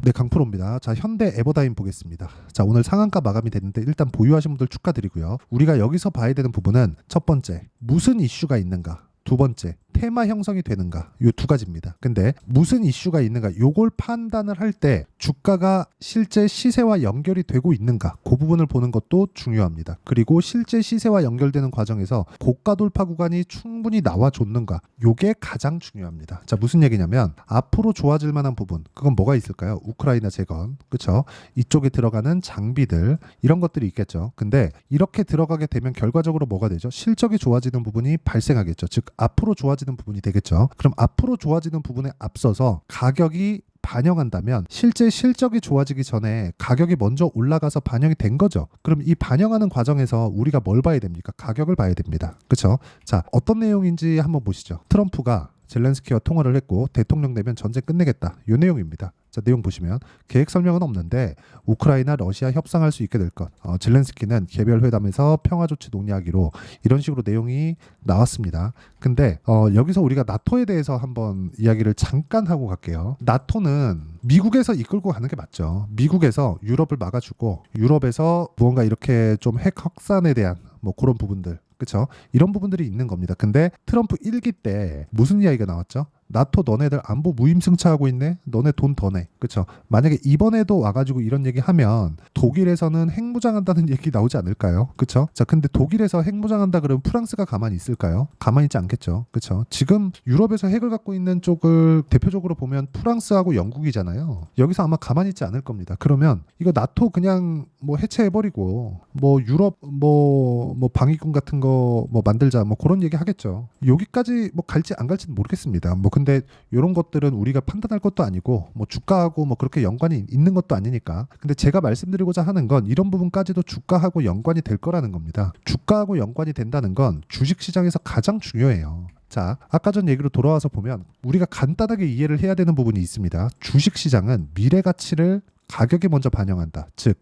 네, 강프로입니다. 자, 현대 에버다임 보겠습니다. 자, 오늘 상한가 마감이 됐는데 일단 보유하신 분들 축하드리고요. 우리가 여기서 봐야 되는 부분은 첫 번째, 무슨 이슈가 있는가? 두 번째, 테마 형성이 되는가? 요 두 가지입니다. 근데 무슨 이슈가 있는가? 요걸 판단을 할 때 주가가 실제 시세와 연결이 되고 있는가? 그 부분을 보는 것도 중요합니다. 그리고 실제 시세와 연결되는 과정에서 고가 돌파 구간이 충분히 나와줬는가? 요게 가장 중요합니다. 자, 무슨 얘기냐면 앞으로 좋아질 만한 부분, 그건 뭐가 있을까요? 우크라이나 재건, 그쵸? 이쪽에 들어가는 장비들, 이런 것들이 있겠죠. 근데 이렇게 들어가게 되면 결과적으로 뭐가 되죠? 실적이 좋아지는 부분이 발생하겠죠. 즉 앞으로 좋아지는 부분이 되겠죠. 그럼 앞으로 좋아지는 부분에 앞서서 가격이 반영한다면 실제 실적이 좋아지기 전에 가격이 먼저 올라가서 반영이 된 거죠. 그럼 이 반영하는 과정에서 우리가 뭘 봐야 됩니까? 가격을 봐야 됩니다. 그렇죠? 자, 어떤 내용인지 한번 보시죠. 트럼프가 젤렌스키와 통화를 했고 대통령 되면 전쟁 끝내겠다. 이 내용입니다. 자, 내용 보시면 계획 설명은 없는데 우크라이나 러시아 협상할 수 있게 될 것. 젤렌스키는 개별 회담에서 평화 조치 논의하기로, 이런 식으로 내용이 나왔습니다. 근데 여기서 우리가 나토에 대해서 한번 이야기를 잠깐 하고 갈게요. 나토는 미국에서 이끌고 가는 게 맞죠. 미국에서 유럽을 막아주고 유럽에서 무언가 이렇게 좀 핵 확산에 대한 뭐 그런 부분들, 그렇죠? 이런 부분들이 있는 겁니다. 근데 트럼프 1기 때 무슨 이야기가 나왔죠? 나토 너네들 안보 무임승차하고 있네? 너네 돈 더 내. 그렇죠? 만약에 이번에도 와가지고 이런 얘기 하면 독일에서는 핵무장한다는 얘기 나오지 않을까요? 그렇죠? 자, 근데 독일에서 핵무장한다 그러면 프랑스가 가만히 있을까요? 가만히 있지 않겠죠. 그렇죠? 지금 유럽에서 핵을 갖고 있는 쪽을 대표적으로 보면 프랑스하고 영국이잖아요. 여기서 아마 가만히 있지 않을 겁니다. 그러면 이거 나토 그냥 뭐 해체해버리고 뭐 유럽 뭐 방위군 같은 거 뭐 만들자 뭐 그런 얘기 하겠죠. 여기까지 뭐 갈지 안 갈지는 모르겠습니다. 뭐 근데 이런 것들은 우리가 판단할 것도 아니고 뭐 주가하고 뭐 그렇게 연관이 있는 것도 아니니까. 근데 제가 말씀드리고자 하는 건 이런 부분까지도 주가하고 연관이 될 거라는 겁니다. 주가하고 연관이 된다는 건 주식시장에서 가장 중요해요. 자, 아까 전 얘기로 돌아와서 보면 우리가 간단하게 이해를 해야 되는 부분이 있습니다. 주식시장은 미래 가치를 가격에 먼저 반영한다. 즉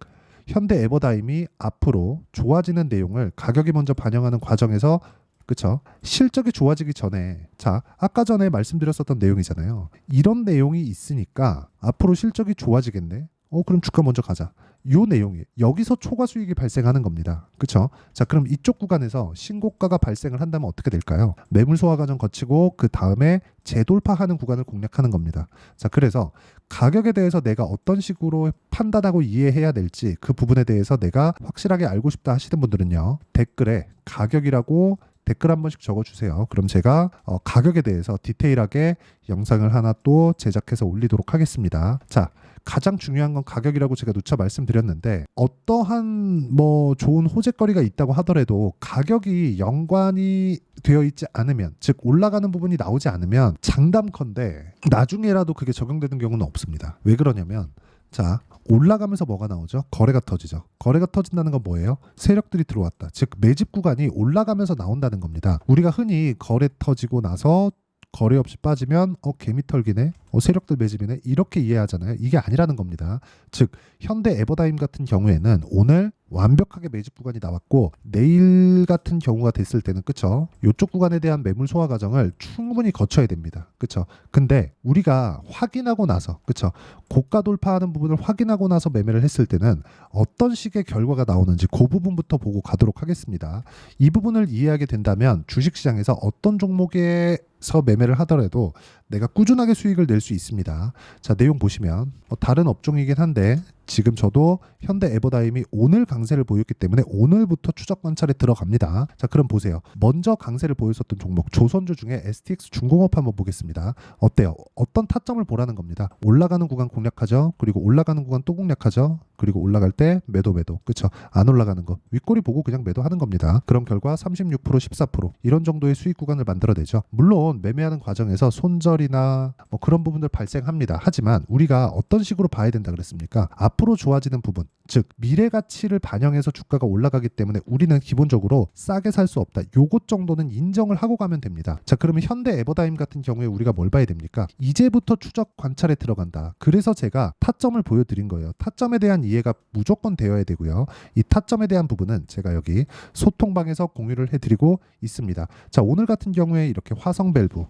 현대 에버다임이 앞으로 좋아지는 내용을 가격이 먼저 반영하는 과정에서, 그쵸? 실적이 좋아지기 전에, 자, 아까 전에 말씀드렸었던 내용이잖아요. 이런 내용이 있으니까 앞으로 실적이 좋아지겠네? 그럼 주가 먼저 가자. 요 내용이 여기서 초과 수익이 발생하는 겁니다. 그쵸? 자, 그럼 이쪽 구간에서 신고가가 발생을 한다면 어떻게 될까요? 매물 소화 과정 거치고 그 다음에 재돌파하는 구간을 공략하는 겁니다. 자, 그래서 가격에 대해서 내가 어떤 식으로 판단하고 이해해야 될지 그 부분에 대해서 내가 확실하게 알고 싶다 하시는 분들은요, 댓글에 가격이라고 댓글 한 번씩 적어주세요. 그럼 제가 가격에 대해서 디테일하게 영상을 하나 또 제작해서 올리도록 하겠습니다. 자, 가장 중요한 건 가격이라고 제가 누차 말씀드렸는데, 어떠한 뭐 좋은 호재거리가 있다고 하더라도 가격이 연관이 되어 있지 않으면, 즉 올라가는 부분이 나오지 않으면 장담컨대 나중에라도 그게 적용되는 경우는 없습니다. 왜 그러냐면, 자, 올라가면서 뭐가 나오죠? 거래가 터지죠. 거래가 터진다는 건 뭐예요? 세력들이 들어왔다. 즉 매집 구간이 올라가면서 나온다는 겁니다. 우리가 흔히 거래 터지고 나서 거래 없이 빠지면 개미털기네, 세력들 매집이네, 이렇게 이해하잖아요. 이게 아니라는 겁니다. 즉 현대 에버다임 같은 경우에는 오늘 완벽하게 매집 구간이 나왔고 내일 같은 경우가 됐을 때는, 그쵸, 이쪽 구간에 대한 매물 소화 과정을 충분히 거쳐야 됩니다. 그쵸? 근데 우리가 확인하고 나서, 그쵸, 고가 돌파하는 부분을 확인하고 나서 매매를 했을 때는 어떤 식의 결과가 나오는지 그 부분부터 보고 가도록 하겠습니다. 이 부분을 이해하게 된다면 주식시장에서 어떤 종목에서 매매를 하더라도 내가 꾸준하게 수익을 낼 수 있습니다. 자, 내용 보시면 다른 업종이긴 한데 지금 저도 현대 에버다임이 오늘 강세를 보였기 때문에 오늘부터 추적 관찰에 들어갑니다. 자, 그럼 보세요. 먼저 강세를 보였었던 종목 조선주 중에 STX 중공업 한번 보겠습니다. 어때요? 어떤 타점을 보라는 겁니다. 올라가는 구간 공략하죠. 그리고 올라가는 구간 또 공략하죠. 그리고 올라갈 때 매도. 그쵸? 안 올라가는 거 윗꼬리 보고 그냥 매도하는 겁니다. 그런 결과 36%, 14% 이런 정도의 수익 구간을 만들어내죠. 물론 매매하는 과정에서 손절이나 뭐 그런 부분들 발생합니다. 하지만 우리가 어떤 식으로 봐야 된다 그랬습니까? 앞으로 좋아지는 부분, 즉 미래 가치를 반영해서 주가가 올라가기 때문에 우리는 기본적으로 싸게 살 수 없다. 요것 정도는 인정을 하고 가면 됩니다. 자, 그러면 현대 에버다임 같은 경우에 우리가 뭘 봐야 됩니까? 이제부터 추적 관찰에 들어간다. 그래서 제가 타점을 보여드린 거예요. 타점에 대한 이해가 무조건 되어야 되고요. 이 타점에 대한 부분은 제가 여기 소통방에서 공유를 해드리고 있습니다. 자, 오늘 같은 경우에 이렇게 화성 밸브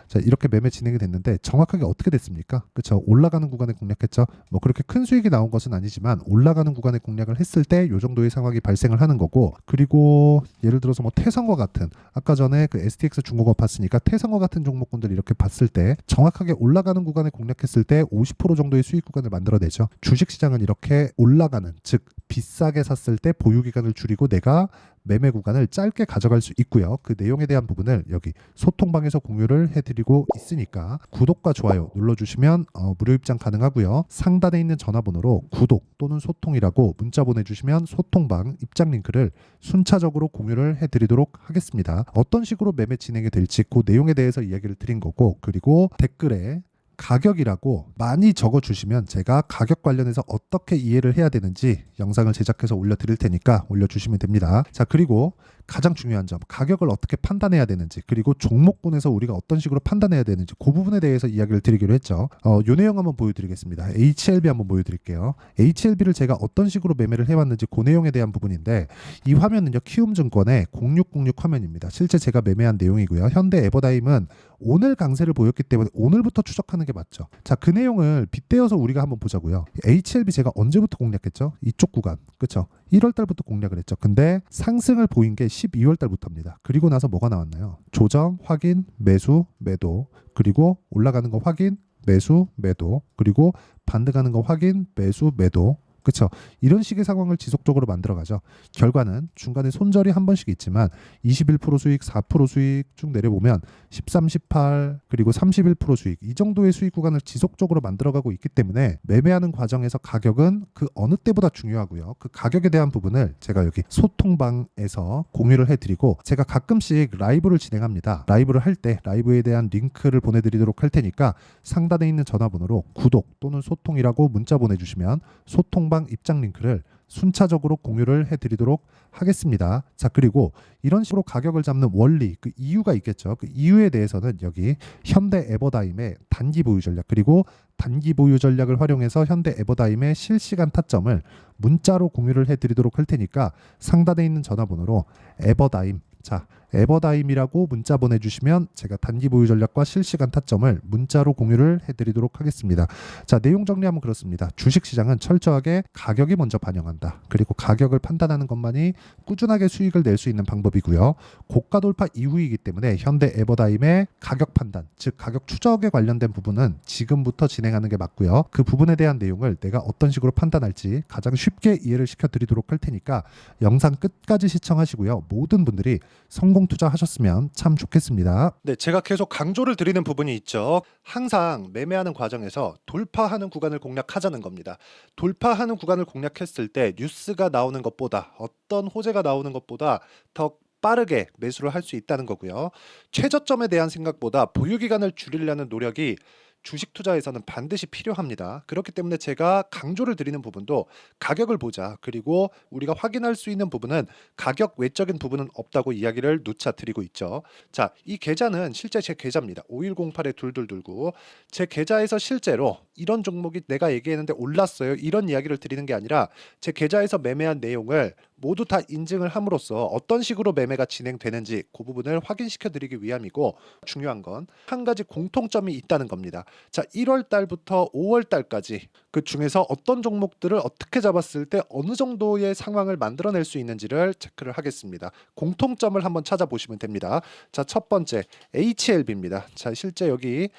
자, 이렇게 매매 진행이 됐는데 정확하게 어떻게 됐습니까? 그렇죠. 올라가는 구간에 공략했죠. 뭐 그렇게 큰 수익이 나온 것은 아니지만 올라가는 구간에 공략을 했을 때 이 정도의 상황이 발생을 하는 거고, 그리고 예를 들어서 뭐 태성과 같은, 아까 전에 그 STX 중공업 봤으니까 태성과 같은 종목군들 이렇게 봤을 때 정확하게 올라가는 구간에 공략했을 때 50% 정도의 수익 구간을 만들어내죠. 주식시장은 이렇게 올라가는, 즉 비싸게 샀을 때 보유 기간을 줄이고 내가 매매 구간을 짧게 가져갈 수 있고요. 그 내용에 대한 부분을 여기 소통방에서 공유를 해드리고 있으니까 구독과 좋아요 눌러주시면 무료 입장 가능하고요. 상단에 있는 전화번호로 구독 또는 소통이라고 문자 보내주시면 소통방 입장 링크를 순차적으로 공유를 해드리도록 하겠습니다. 어떤 식으로 매매 진행이 될지 그 내용에 대해서 이야기를 드린 거고, 그리고 댓글에 가격이라고 많이 적어주시면 제가 가격 관련해서 어떻게 이해를 해야 되는지 영상을 제작해서 올려드릴 테니까 올려주시면 됩니다. 자, 그리고 가장 중요한 점, 가격을 어떻게 판단해야 되는지, 그리고 종목군에서 우리가 어떤 식으로 판단해야 되는지 그 부분에 대해서 이야기를 드리기로 했죠. 요 내용 한번 보여드리겠습니다. HLB 한번 보여드릴게요. HLB를 제가 어떤 식으로 매매를 해왔는지 그 내용에 대한 부분인데, 이 화면은요 키움증권의 0606 화면입니다. 실제 제가 매매한 내용이고요. 현대 에버다임은 오늘 강세를 보였기 때문에 오늘부터 추적하는 게 맞죠. 자, 그 내용을 빗대어서 우리가 한번 보자고요. HLB 제가 언제부터 공략했죠? 이쪽 구간, 그렇죠? 1월 달부터 공략을 했죠. 근데 상승을 보인 게 12월 달부터입니다. 그리고 나서 뭐가 나왔나요? 조정, 확인, 매수, 매도, 그리고 올라가는 거 확인, 매수, 매도, 그리고 반등하는 거 확인, 매수, 매도. 그렇죠. 이런 식의 상황을 지속적으로 만들어가죠. 결과는 중간에 손절이 한 번씩 있지만 21% 수익, 4% 수익 쭉 내려보면 13, 18 그리고 31% 수익, 이 정도의 수익 구간을 지속적으로 만들어가고 있기 때문에 매매하는 과정에서 가격은 그 어느 때보다 중요하고요. 그 가격에 대한 부분을 제가 여기 소통방에서 공유를 해드리고, 제가 가끔씩 라이브를 진행합니다. 라이브를 할 때 라이브에 대한 링크를 보내드리도록 할 테니까 상단에 있는 전화번호로 구독 또는 소통이라고 문자 보내주시면 소통방 입장 링크를 순차적으로 공유를 해드리도록 하겠습니다. 자, 그리고 이런 식으로 가격을 잡는 원리, 그 이유가 있겠죠. 그 이유에 대해서는 여기 현대 에버다임의 단기 보유 전략, 그리고 단기 보유 전략을 활용해서 현대 에버다임의 실시간 타점을 문자로 공유를 해드리도록 할 테니까 상단에 있는 전화번호로 에버다임, 자, 에버다임이라고 문자 보내주시면 제가 단기 보유 전략과 실시간 타점을 문자로 공유를 해드리도록 하겠습니다. 자, 내용 정리하면 그렇습니다. 주식시장은 철저하게 가격이 먼저 반영한다. 그리고 가격을 판단하는 것만이 꾸준하게 수익을 낼 수 있는 방법이고요. 고가 돌파 이후이기 때문에 현대 에버다임의 가격 판단, 즉 가격 추적에 관련된 부분은 지금부터 진행하는 게 맞고요. 그 부분에 대한 내용을 내가 어떤 식으로 판단할지 가장 쉽게 이해를 시켜드리도록 할 테니까 영상 끝까지 시청하시고요. 모든 분들이 성공 투자하셨으면 참 좋겠습니다. 네, 제가 계속 강조를 드리는 부분이 있죠. 항상 매매하는 과정에서 돌파하는 구간을 공략하자는 겁니다. 돌파하는 구간을 공략했을 때 뉴스가 나오는 것보다, 어떤 호재가 나오는 것보다 더 빠르게 매수를 할 수 있다는 거고요. 최저점에 대한 생각보다 보유 기간을 줄이려는 노력이 주식 투자에서는 반드시 필요합니다. 그렇기 때문에 제가 강조를 드리는 부분도 가격을 보자, 그리고 우리가 확인할 수 있는 부분은 가격 외적인 부분은 없다고 이야기를 누차 드리고 있죠. 자, 이 계좌는 실제 제 계좌입니다. 5108-2229. 제 계좌에서 실제로 이런 종목이 내가 얘기했는데 올랐어요, 이런 이야기를 드리는 게 아니라 제 계좌에서 매매한 내용을 모두 다 인증을 함으로써 어떤 식으로 매매가 진행되는지 그 부분을 확인시켜 드리기 위함이고, 중요한 건 한 가지 공통점이 있다는 겁니다. 자, 1월 달부터 5월 달까지 그 중에서 어떤 종목들을 어떻게 잡았을 때 어느 정도의 상황을 만들어낼 수 있는지를 체크를 하겠습니다. 공통점을 한번 찾아보시면 됩니다. 자, 첫 번째 HLB입니다. 자, 실제 여기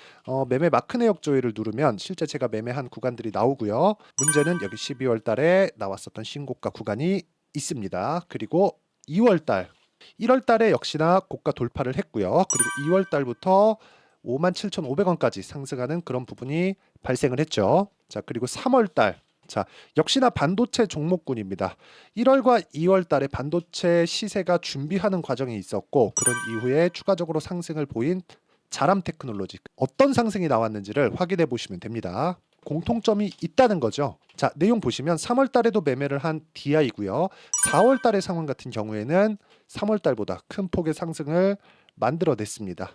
매매 마크 내역 조회를 누르면 실제 제가 매매한 구간들이 나오고요. 문제는 여기 12월 달에 나왔었던 신고가 구간이 있습니다. 그리고 2월 달, 1월 달에 역시나 고가 돌파를 했고요. 그리고 2월 달부터 57,500원까지 상승하는 그런 부분이 발생을 했죠. 자, 그리고 3월 달, 자, 역시나 반도체 종목군입니다. 1월과 2월 달에 반도체 시세가 준비하는 과정이 있었고, 그런 이후에 추가적으로 상승을 보인 자람 테크놀로지, 어떤 상승이 나왔는지를 확인해 보시면 됩니다. 공통점이 있다는 거죠. 자, 내용 보시면 3월 달에도 매매를 한 DI고요. 4월 달의 상황 같은 경우에는 3월 달보다 큰 폭의 상승을 만들어냈습니다.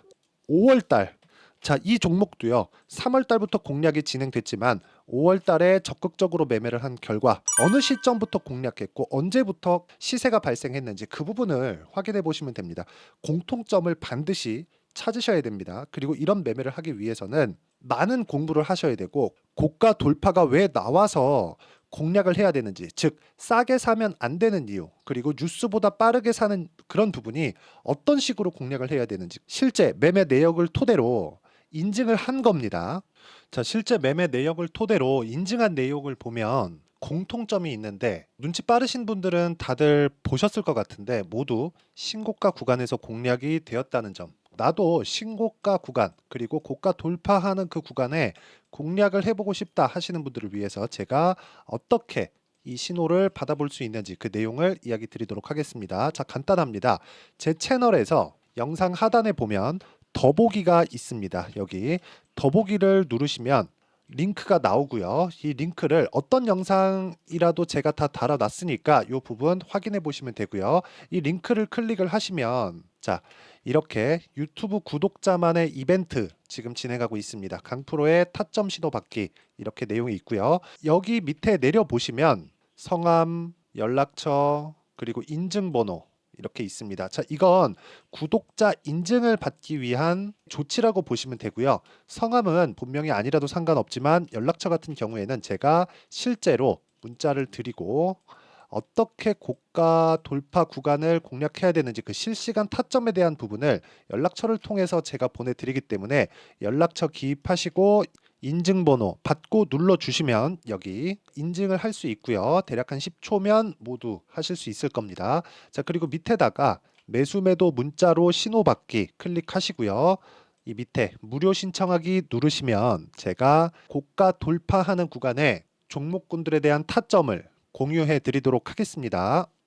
5월 달, 자, 이 종목도요. 3월 달부터 공략이 진행됐지만 5월 달에 적극적으로 매매를 한 결과 어느 시점부터 공략했고 언제부터 시세가 발생했는지 그 부분을 확인해 보시면 됩니다. 공통점을 반드시 찾으셔야 됩니다. 그리고 이런 매매를 하기 위해서는 많은 공부를 하셔야 되고 고가 돌파가 왜 나와서 공략을 해야 되는지, 즉 싸게 사면 안 되는 이유, 그리고 뉴스보다 빠르게 사는 그런 부분이 어떤 식으로 공략을 해야 되는지 실제 매매 내역을 토대로 인증을 한 겁니다. 자, 실제 매매 내역을 토대로 인증한 내용을 보면 공통점이 있는데 눈치 빠르신 분들은 다들 보셨을 것 같은데 모두 신고가 구간에서 공략이 되었다는 점. 나도 신고가 구간 그리고 고가 돌파하는 그 구간에 공략을 해보고 싶다 하시는 분들을 위해서 제가 어떻게 이 신호를 받아볼 수 있는지 그 내용을 이야기 드리도록 하겠습니다. 자, 간단합니다. 제 채널에서 영상 하단에 보면 더보기가 있습니다. 여기 더보기를 누르시면 링크가 나오고요. 이 링크를 어떤 영상이라도 제가 다 달아놨으니까 이 부분 확인해 보시면 되고요. 이 링크를 클릭을 하시면 자, 이렇게 유튜브 구독자만의 이벤트 지금 진행하고 있습니다. 강프로의 타점 신호 받기 이렇게 내용이 있고요. 여기 밑에 내려 보시면 성함, 연락처, 그리고 인증번호 이렇게 있습니다. 자, 이건 구독자 인증을 받기 위한 조치라고 보시면 되고요. 성함은 본명이 아니라도 상관없지만 연락처 같은 경우에는 제가 실제로 문자를 드리고 어떻게 고가 돌파 구간을 공략해야 되는지 그 실시간 타점에 대한 부분을 연락처를 통해서 제가 보내드리기 때문에 연락처 기입하시고 인증번호 받고 눌러주시면 여기 인증을 할 수 있고요. 대략 한 10초면 모두 하실 수 있을 겁니다. 자, 그리고 밑에다가 매수 매도 문자로 신호받기 클릭하시고요. 이 밑에 무료 신청하기 누르시면 제가 고가 돌파하는 구간에 종목군들에 대한 타점을 공유해 드리도록 하겠습니다.